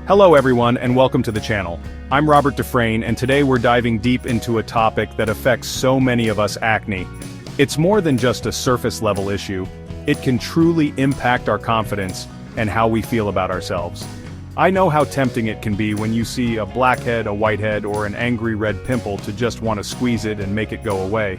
Hello everyone and welcome to the channel. I'm Robert Dufresne and today we're diving deep into a topic that affects so many of us: acne. It's more than just a surface level issue. It can truly impact our confidence and how we feel about ourselves. I know how tempting it can be when you see a blackhead, a whitehead, or an angry red pimple to just want to squeeze it and make it go away.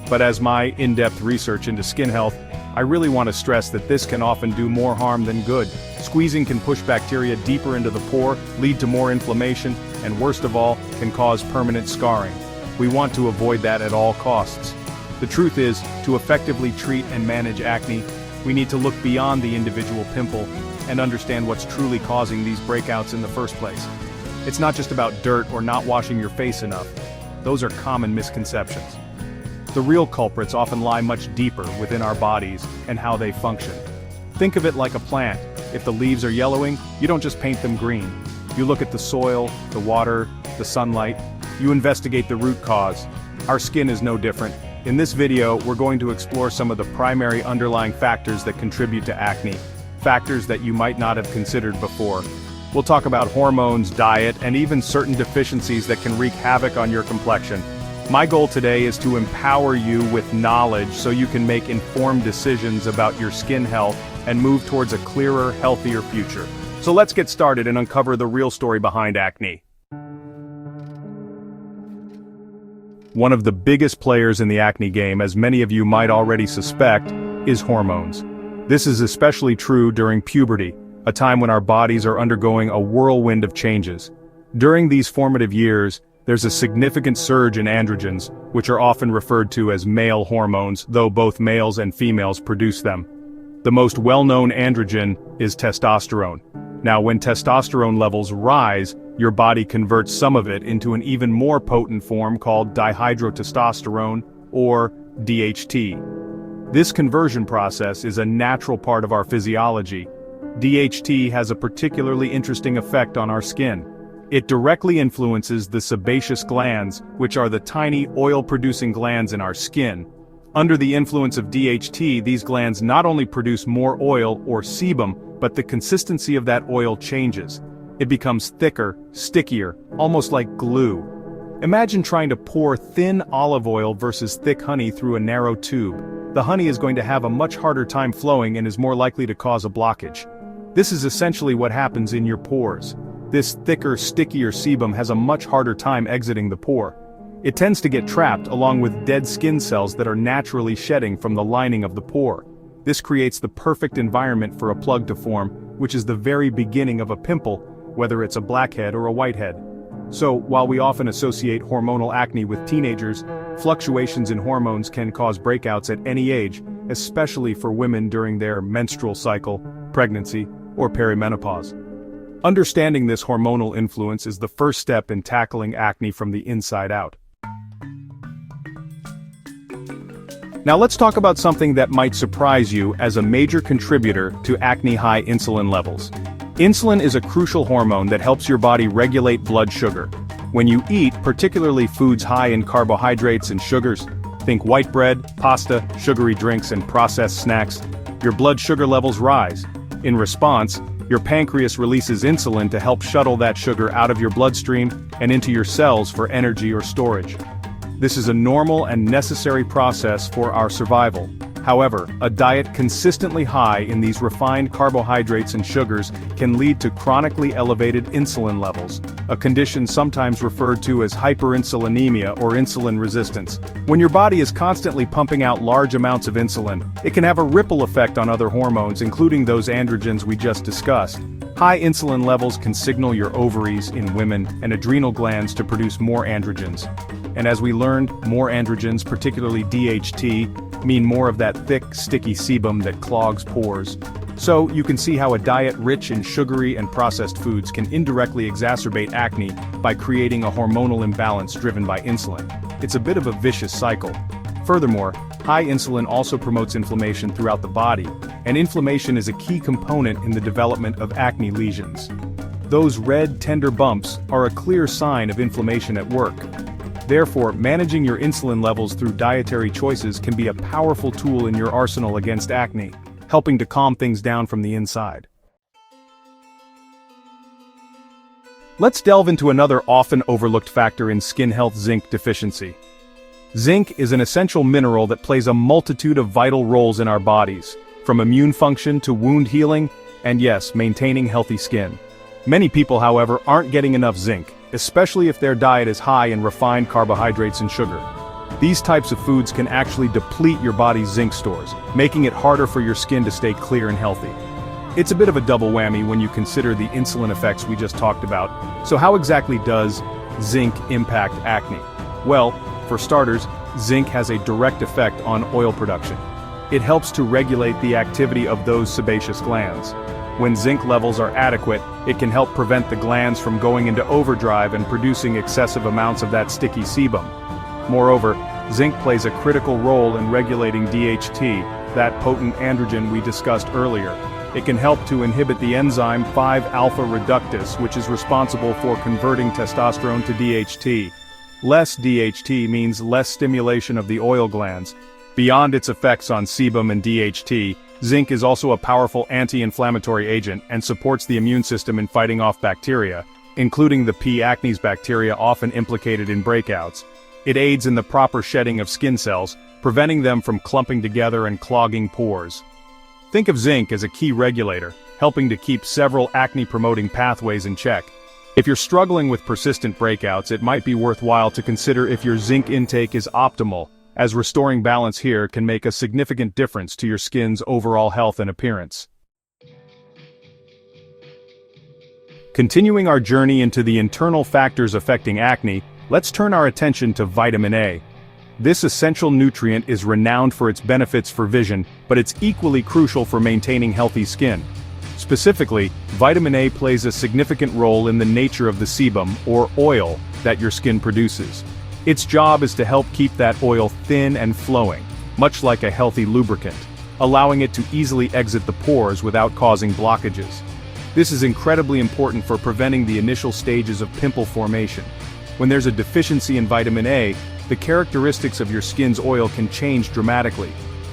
But as my in-depth research into skin health, I really want to stress that this can often do more harm than good. Squeezing can push bacteria deeper into the pore, lead to more inflammation, and worst of all, can cause permanent scarring. We want to avoid that at all costs. The truth is, to effectively treat and manage acne, we need to look beyond the individual pimple and understand what's truly causing these breakouts in the first place. It's not just about dirt or not washing your face enough. Those are common misconceptions. The real culprits often lie much deeper within our bodies and how they function. Think of it like a plant. If the leaves are yellowing, you don't just paint them green. You look at the soil, the water, the sunlight. You investigate the root cause. Our skin is no different. In this video, we're going to explore some of the primary underlying factors that contribute to acne. Factors that you might not have considered before. We'll talk about hormones, diet, and even certain deficiencies that can wreak havoc on your complexion. My goal today is to empower you with knowledge so you can make informed decisions about your skin health and move towards a clearer, healthier future. So let's get started and uncover the real story behind acne. One of the biggest players in the acne game, as many of you might already suspect, is hormones. This is especially true during puberty, a time when our bodies are undergoing a whirlwind of changes. During these formative years, there's a significant surge in androgens, which are often referred to as male hormones, though both males and females produce them. The most well-known androgen is testosterone. Now, when testosterone levels rise, your body converts some of it into an even more potent form called dihydrotestosterone, or DHT. This conversion process is a natural part of our physiology. DHT has a particularly interesting effect on our skin. It directly influences the sebaceous glands, which are the tiny oil-producing glands in our skin. Under the influence of DHT, these glands not only produce more oil, or sebum, but the consistency of that oil changes. It becomes thicker, stickier, almost like glue. Imagine trying to pour thin olive oil versus thick honey through a narrow tube. The honey is going to have a much harder time flowing and is more likely to cause a blockage. This is essentially what happens in your pores. This thicker, stickier sebum has a much harder time exiting the pore. It tends to get trapped along with dead skin cells that are naturally shedding from the lining of the pore. This creates the perfect environment for a plug to form, which is the very beginning of a pimple, whether it's a blackhead or a whitehead. So, while we often associate hormonal acne with teenagers, fluctuations in hormones can cause breakouts at any age, especially for women during their menstrual cycle, pregnancy, or perimenopause. Understanding this hormonal influence is the first step in tackling acne from the inside out. Now let's talk about something that might surprise you as a major contributor to acne-high insulin levels. Insulin is a crucial hormone that helps your body regulate blood sugar. When you eat, particularly foods high in carbohydrates and sugars, think white bread, pasta, sugary drinks, and processed snacks, your blood sugar levels rise. In response, your pancreas releases insulin to help shuttle that sugar out of your bloodstream and into your cells for energy or storage. This is a normal and necessary process for our survival. However, a diet consistently high in these refined carbohydrates and sugars can lead to chronically elevated insulin levels, a condition sometimes referred to as hyperinsulinemia or insulin resistance. When your body is constantly pumping out large amounts of insulin, it can have a ripple effect on other hormones, including those androgens we just discussed. High insulin levels can signal your ovaries in women and adrenal glands to produce more androgens. And as we learned, more androgens, particularly DHT, mean more of that thick, sticky sebum that clogs pores. So, you can see how a diet rich in sugary and processed foods can indirectly exacerbate acne by creating a hormonal imbalance driven by insulin. It's a bit of a vicious cycle. Furthermore, high insulin also promotes inflammation throughout the body, and inflammation is a key component in the development of acne lesions. Those red, tender bumps are a clear sign of inflammation at work. Therefore, managing your insulin levels through dietary choices can be a powerful tool in your arsenal against acne, helping to calm things down from the inside. Let's delve into another often overlooked factor in skin health: zinc deficiency. Zinc is an essential mineral that plays a multitude of vital roles in our bodies, from immune function to wound healing, and yes, maintaining healthy skin. Many people, however, aren't getting enough zinc, especially if their diet is high in refined carbohydrates and sugar. These types of foods can actually deplete your body's zinc stores, making it harder for your skin to stay clear and healthy. It's a bit of a double whammy when you consider the insulin effects we just talked about. So how exactly does zinc impact acne? Well, for starters, zinc has a direct effect on oil production. It helps to regulate the activity of those sebaceous glands. When zinc levels are adequate, it can help prevent the glands from going into overdrive and producing excessive amounts of that sticky sebum. Moreover, zinc plays a critical role in regulating DHT, that potent androgen we discussed earlier. It can help to inhibit the enzyme 5-alpha reductase, which is responsible for converting testosterone to DHT. Less DHT means less stimulation of the oil glands. Beyond its effects on sebum and DHT, zinc is also a powerful anti-inflammatory agent and supports the immune system in fighting off bacteria, including the P. acnes bacteria often implicated in breakouts. It aids in the proper shedding of skin cells, preventing them from clumping together and clogging pores. Think of zinc as a key regulator, helping to keep several acne-promoting pathways in check. If you're struggling with persistent breakouts, it might be worthwhile to consider if your zinc intake is optimal, as restoring balance here can make a significant difference to your skin's overall health and appearance. Continuing our journey into the internal factors affecting acne, let's turn our attention to vitamin A. This essential nutrient is renowned for its benefits for vision, but it's equally crucial for maintaining healthy skin. Specifically, vitamin A plays a significant role in the nature of the sebum, or oil, that your skin produces. Its job is to help keep that oil thin and flowing, much like a healthy lubricant, allowing it to easily exit the pores without causing blockages. This is incredibly important for preventing the initial stages of pimple formation. When there's a deficiency in vitamin A, the characteristics of your skin's oil can change dramatically.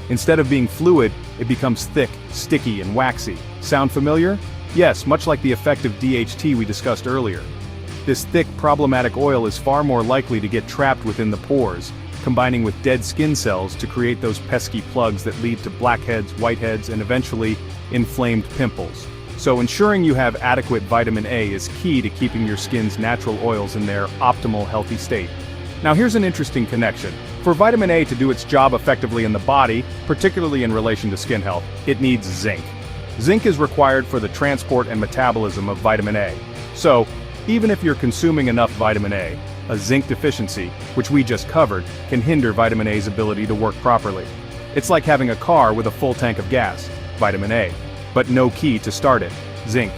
Instead of being fluid, it becomes thick, sticky, and waxy. Sound familiar? Yes, much like the effect of DHT we discussed earlier. This thick, problematic oil is far more likely to get trapped within the pores, combining with dead skin cells to create those pesky plugs that lead to blackheads, whiteheads, and eventually, inflamed pimples. So ensuring you have adequate vitamin A is key to keeping your skin's natural oils in their optimal healthy state. Now here's an interesting connection. For vitamin A to do its job effectively in the body, particularly in relation to skin health, it needs zinc. Zinc is required for the transport and metabolism of vitamin A. So, even if you're consuming enough vitamin a zinc deficiency, which we just covered, can hinder vitamin A's ability to work properly. It's like having a car with a full tank of gas, vitamin A, but no key to start it, zinc.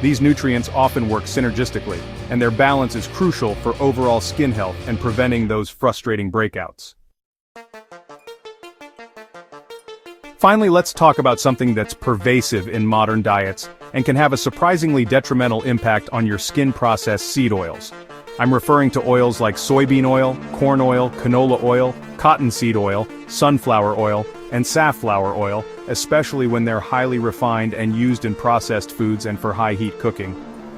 These nutrients often work synergistically, and their balance is crucial for overall skin health and preventing those frustrating breakouts. Finally, let's talk about something that's pervasive in modern diets and can have a surprisingly detrimental impact on your skin-processed seed oils. I'm referring to oils like soybean oil, corn oil, canola oil, cottonseed oil, sunflower oil, and safflower oil, especially when they're highly refined and used in processed foods and for high-heat cooking.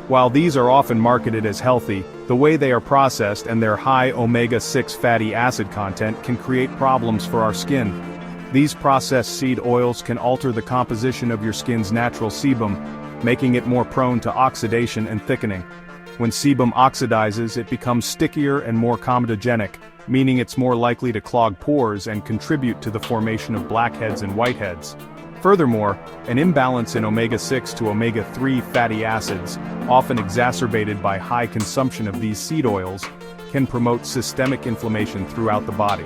While these are often marketed as healthy, the way they are processed and their high omega-6 fatty acid content can create problems for our skin. These processed seed oils can alter the composition of your skin's natural sebum, making it more prone to oxidation and thickening. When sebum oxidizes, it becomes stickier and more comedogenic, meaning it's more likely to clog pores and contribute to the formation of blackheads and whiteheads. Furthermore, an imbalance in omega-6 to omega-3 fatty acids, often exacerbated by high consumption of these seed oils, can promote systemic inflammation throughout the body.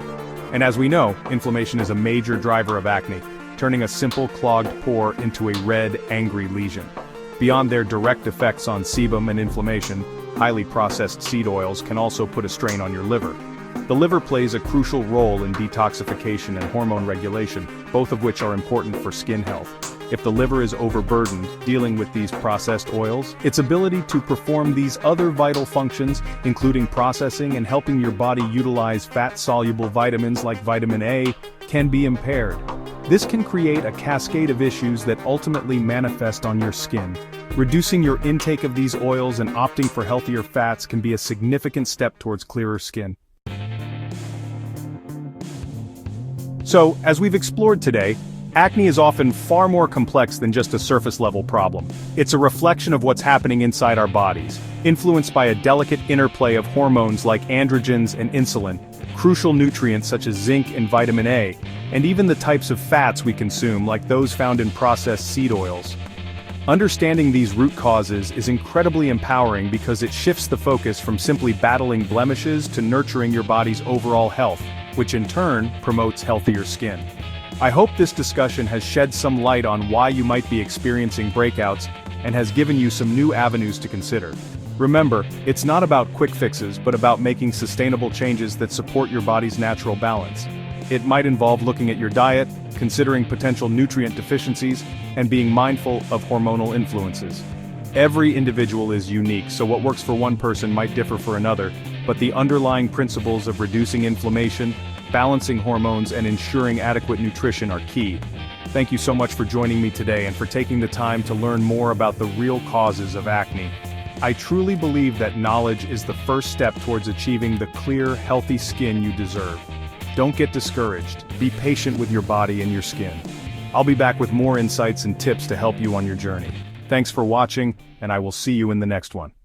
And as we know, inflammation is a major driver of acne, turning a simple clogged pore into a red, angry lesion. Beyond their direct effects on sebum and inflammation, highly processed seed oils can also put a strain on your liver. The liver plays a crucial role in detoxification and hormone regulation, both of which are important for skin health. if the liver is overburdened dealing with these processed oils, its ability to perform these other vital functions, including processing and helping your body utilize fat-soluble vitamins like vitamin A, can be impaired. This can create a cascade of issues that ultimately manifest on your skin. Reducing your intake of these oils and opting for healthier fats can be a significant step towards clearer skin. So, as we've explored today, acne is often far more complex than just a surface-level problem. It's a reflection of what's happening inside our bodies, influenced by a delicate interplay of hormones like androgens and insulin, crucial nutrients such as zinc and vitamin A, and even the types of fats we consume like those found in processed seed oils. Understanding these root causes is incredibly empowering because it shifts the focus from simply battling blemishes to nurturing your body's overall health, which in turn promotes healthier skin. I hope this discussion has shed some light on why you might be experiencing breakouts and has given you some new avenues to consider. Remember, it's not about quick fixes but about making sustainable changes that support your body's natural balance. It might involve looking at your diet, considering potential nutrient deficiencies, and being mindful of hormonal influences. Every individual is unique, so what works for one person might differ for another, but the underlying principles of reducing inflammation, balancing hormones, and ensuring adequate nutrition are key. Thank you so much for joining me today and for taking the time to learn more about the real causes of acne. I truly believe that knowledge is the first step towards achieving the clear, healthy skin you deserve. Don't get discouraged. Be patient with your body and your skin. I'll be back with more insights and tips to help you on your journey. Thanks for watching, and I will see you in the next one.